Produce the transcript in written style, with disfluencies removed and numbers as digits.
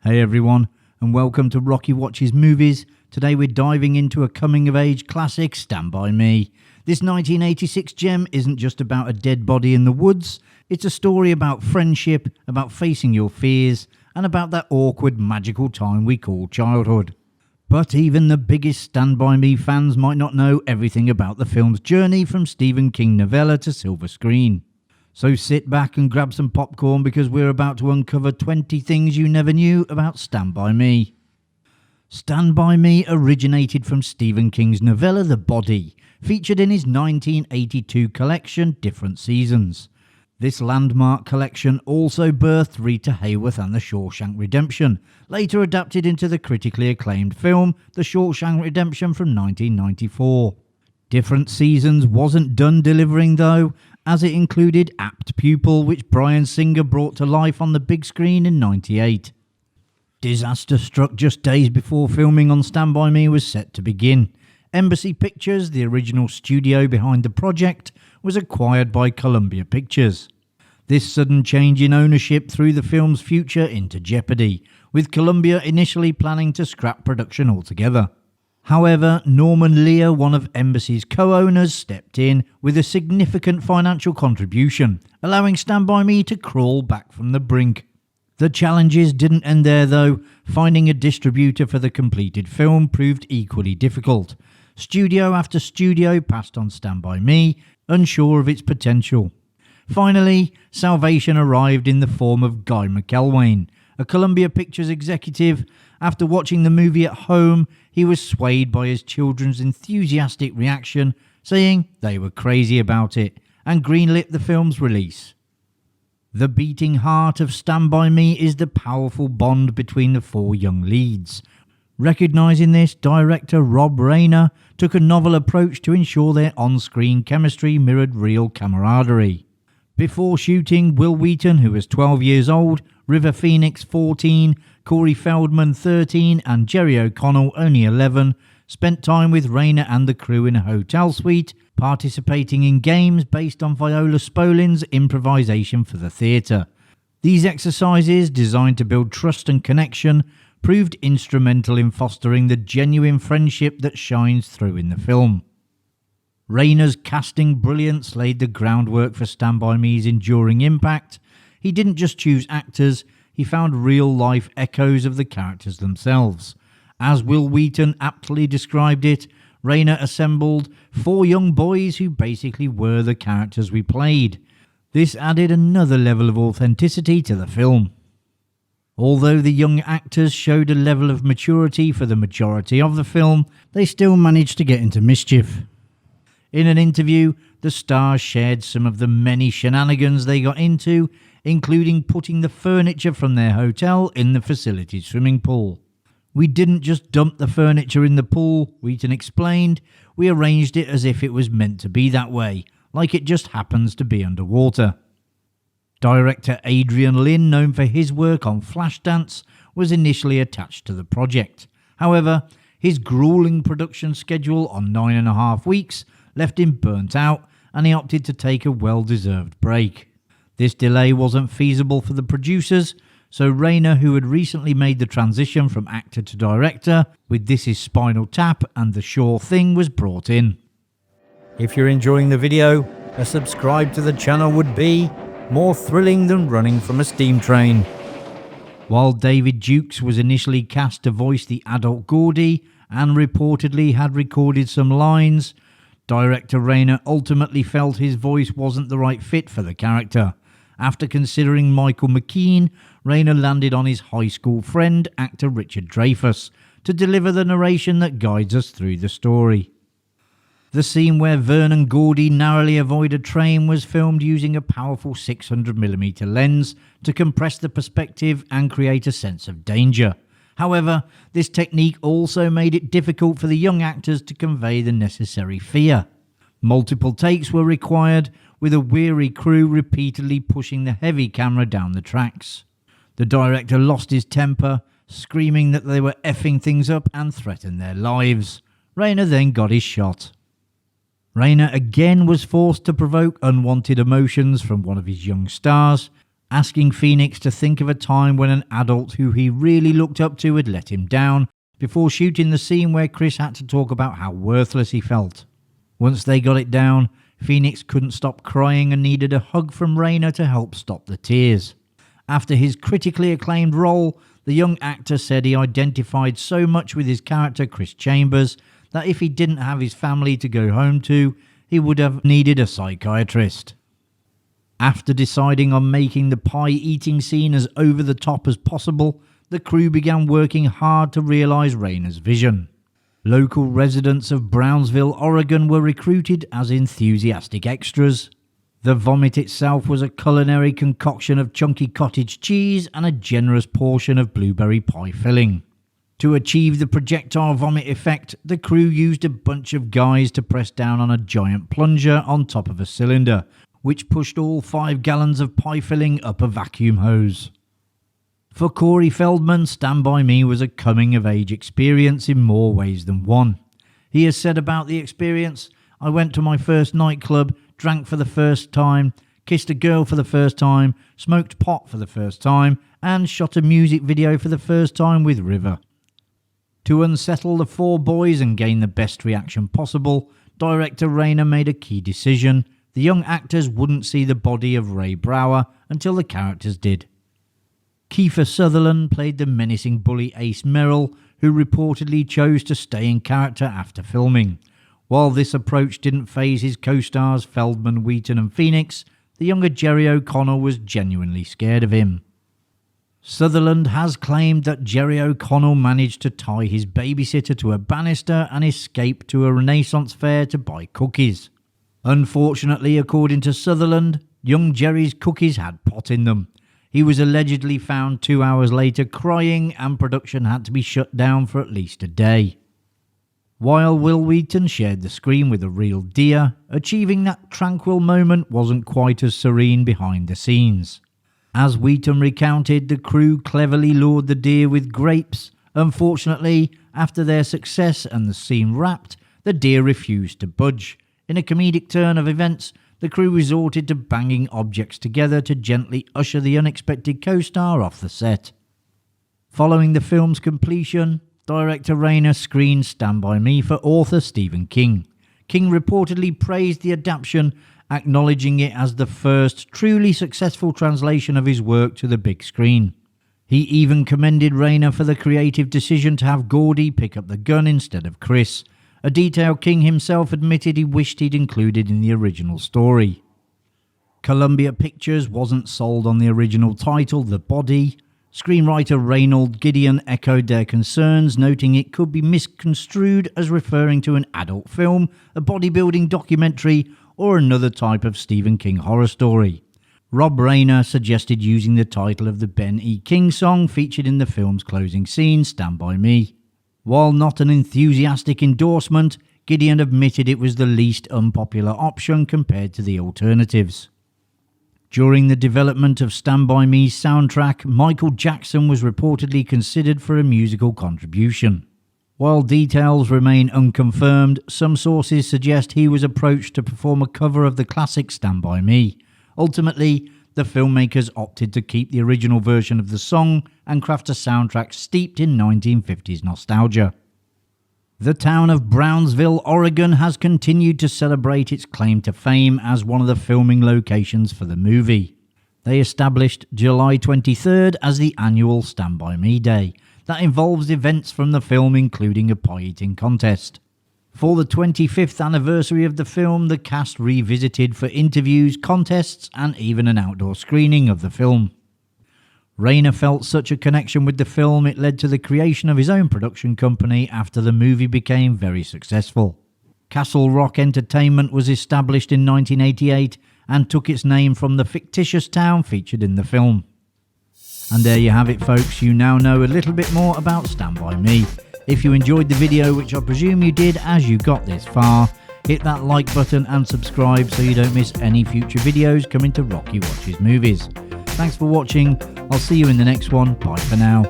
Hey everyone, and welcome to Rocky Watches Movies. Today we're diving into a coming-of-age classic, Stand By Me. This 1986 gem isn't just about a dead body in the woods, it's a story about friendship, about facing your fears, and about that awkward, magical time we call childhood. But even the biggest Stand By Me fans might not know everything about the film's journey from Stephen King novella to silver screen. So sit back and grab some popcorn because we're about to uncover 20 things you never knew about Stand By Me. Stand By Me originated from Stephen King's novella The Body, featured in his 1982 collection Different Seasons. This landmark collection also birthed Rita Hayworth and The Shawshank Redemption, later adapted into the critically acclaimed film The Shawshank Redemption from 1994. Different Seasons wasn't done delivering though, as it included Apt Pupil, which Bryan Singer brought to life on the big screen in '98. Disaster struck just days before filming on Stand By Me was set to begin. Embassy Pictures, the original studio behind the project, was acquired by Columbia Pictures. This sudden change in ownership threw the film's future into jeopardy, with Columbia initially planning to scrap production altogether. However, Norman Lear, one of Embassy's co-owners, stepped in with a significant financial contribution, allowing Stand By Me to crawl back from the brink. The challenges didn't end there though. Finding a distributor for the completed film proved equally difficult. Studio after studio passed on Stand By Me, unsure of its potential. Finally, salvation arrived in the form of Guy McElwain, a Columbia Pictures executive. After watching the movie at home, he was swayed by his children's enthusiastic reaction, saying they were crazy about it, and greenlit the film's release. The beating heart of Stand By Me is the powerful bond between the four young leads. Recognising this, director Rob Reiner took a novel approach to ensure their on-screen chemistry mirrored real camaraderie. Before shooting, Will Wheaton, who was 12 years old, River Phoenix 14, Corey Feldman 13 and Jerry O'Connell only 11, spent time with Reiner and the crew in a hotel suite, participating in games based on Viola Spolin's improvisation for the theatre. These exercises, designed to build trust and connection, proved instrumental in fostering the genuine friendship that shines through in the film. Reiner's casting brilliance laid the groundwork for Stand By Me's enduring impact. He didn't just choose actors, he found real-life echoes of the characters themselves. As Will Wheaton aptly described it, Reiner assembled four young boys who basically were the characters we played. This added another level of authenticity to the film. Although the young actors showed a level of maturity for the majority of the film, they still managed to get into mischief. In an interview, the stars shared some of the many shenanigans they got into, including putting the furniture from their hotel in the facility's swimming pool. "We didn't just dump the furniture in the pool," Wheaton explained. "We arranged it as if it was meant to be that way, like it just happens to be underwater." Director Adrian Lin, known for his work on Flashdance, was initially attached to the project. However, his grueling production schedule on 9.5 weeks left him burnt out, and he opted to take a well-deserved break. This delay wasn't feasible for the producers, so Reiner, who had recently made the transition from actor to director with This Is Spinal Tap and The Sure Thing, was brought in. If you're enjoying the video, a subscribe to the channel would be more thrilling than running from a steam train. While David Dukes was initially cast to voice the adult Gordy and reportedly had recorded some lines, director Reiner ultimately felt his voice wasn't the right fit for the character. After considering Michael McKean, Reiner landed on his high school friend, actor Richard Dreyfuss, to deliver the narration that guides us through the story. The scene where Vern and Gordy narrowly avoid a train was filmed using a powerful 600mm lens to compress the perspective and create a sense of danger. However, this technique also made it difficult for the young actors to convey the necessary fear. Multiple takes were required, with a weary crew repeatedly pushing the heavy camera down the tracks. The director lost his temper, screaming that they were effing things up and threatened their lives. Reiner then got his shot. Reiner again was forced to provoke unwanted emotions from one of his young stars, asking Phoenix to think of a time when an adult who he really looked up to had let him down, before shooting the scene where Chris had to talk about how worthless he felt. Once they got it down, Phoenix couldn't stop crying and needed a hug from Rayner to help stop the tears. After his critically acclaimed role, the young actor said he identified so much with his character Chris Chambers that if he didn't have his family to go home to, he would have needed a psychiatrist. After deciding on making the pie eating scene as over the top as possible, the crew began working hard to realise Rayner's vision. Local residents of Brownsville, Oregon were recruited as enthusiastic extras. The vomit itself was a culinary concoction of chunky cottage cheese and a generous portion of blueberry pie filling. To achieve the projectile vomit effect, the crew used a bunch of guys to press down on a giant plunger on top of a cylinder, which pushed all 5 gallons of pie filling up a vacuum hose. For Corey Feldman, Stand By Me was a coming-of-age experience in more ways than one. He has said about the experience, "I went to my first nightclub, drank for the first time, kissed a girl for the first time, smoked pot for the first time, and shot a music video for the first time with River." To unsettle the 4 boys and gain the best reaction possible, director Rayner made a key decision. The young actors wouldn't see the body of Ray Brower until the characters did. Kiefer Sutherland played the menacing bully Ace Merrill, who reportedly chose to stay in character after filming. While this approach didn't faze his co-stars Feldman, Wheaton and Phoenix, the younger Jerry O'Connell was genuinely scared of him. Sutherland has claimed that Jerry O'Connell managed to tie his babysitter to a banister and escape to a Renaissance fair to buy cookies. Unfortunately, according to Sutherland, young Jerry's cookies had pot in them. He was allegedly found 2 hours later crying, and production had to be shut down for at least a day. While Will Wheaton shared the screen with a real deer, achieving that tranquil moment wasn't quite as serene behind the scenes. As Wheaton recounted, the crew cleverly lured the deer with grapes. Unfortunately, after their success and the scene wrapped, the deer refused to budge. In a comedic turn of events, the crew resorted to banging objects together to gently usher the unexpected co-star off the set. Following the film's completion, director Rayner screened Stand By Me for author Stephen King. King reportedly praised the adaptation, acknowledging it as the first truly successful translation of his work to the big screen. He even commended Rayner for the creative decision to have Gordy pick up the gun instead of Chris, a detail King himself admitted he wished he'd included in the original story. Columbia Pictures wasn't sold on the original title, The Body. Screenwriter Reynold Gideon echoed their concerns, noting it could be misconstrued as referring to an adult film, a bodybuilding documentary, or another type of Stephen King horror story. Rob Reiner suggested using the title of the Ben E. King song featured in the film's closing scene, Stand By Me. While not an enthusiastic endorsement, Gideon admitted it was the least unpopular option compared to the alternatives. During the development of Stand By Me's soundtrack, Michael Jackson was reportedly considered for a musical contribution. While details remain unconfirmed, some sources suggest he was approached to perform a cover of the classic Stand By Me. Ultimately, the filmmakers opted to keep the original version of the song and craft a soundtrack steeped in 1950s nostalgia. The town of Brownsville, Oregon has continued to celebrate its claim to fame as one of the filming locations for the movie. They established July 23rd as the annual Stand By Me Day. That involves events from the film, including a pie-eating contest. For the 25th anniversary of the film, the cast revisited for interviews, contests, and even an outdoor screening of the film. Rayner felt such a connection with the film it led to the creation of his own production company after the movie became very successful. Castle Rock Entertainment was established in 1988 and took its name from the fictitious town featured in the film. And there you have it, folks. You now know a little bit more about Stand By Me. If you enjoyed the video, which I presume you did as you got this far, hit that like button and subscribe so you don't miss any future videos coming to Rocky Watches Movies. Thanks for watching. I'll see you in the next one. Bye for now.